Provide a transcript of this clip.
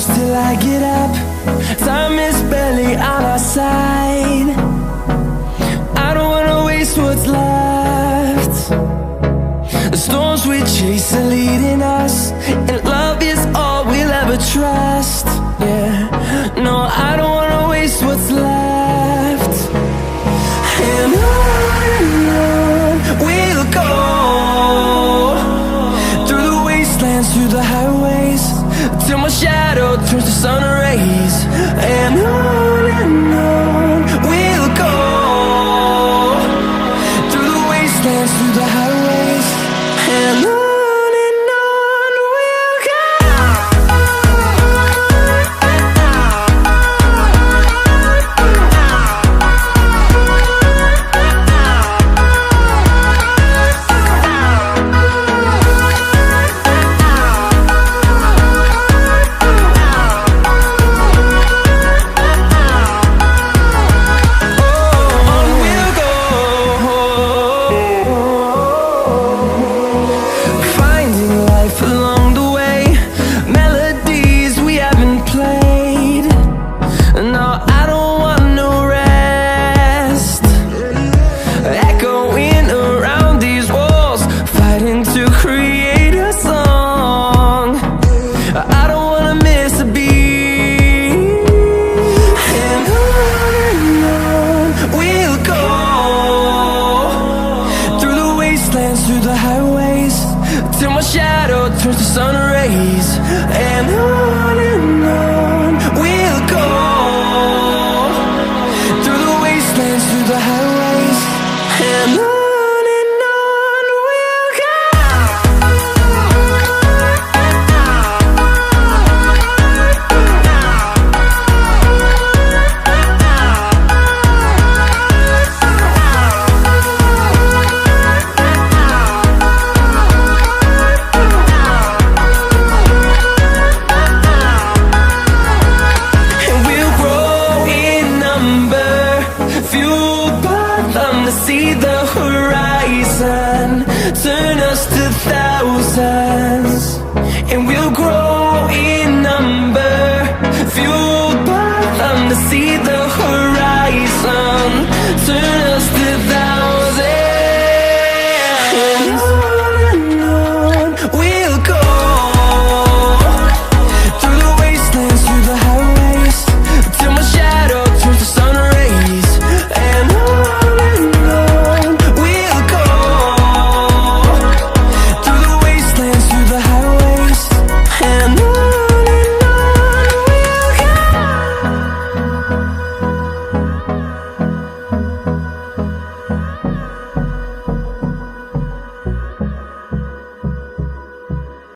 push till I get up. Time is barely on our side. I don't wanna waste what's left. The storms we chase are leading us, and love is all we'll ever trust. Yeah, no, I don't wanna waste what's left. And on we'll go, through the wastelands, through the highways, till my shadow turns to sun rays. And on we'll go, through the wastelands, through the highways, and on we'll go. Through the highways, till my shadow turns to sun rays. And on we'll go, through the wastelands, through the highways, and on we'll go. See the horizon, turn us to thousands, and we'll grow in number, fuel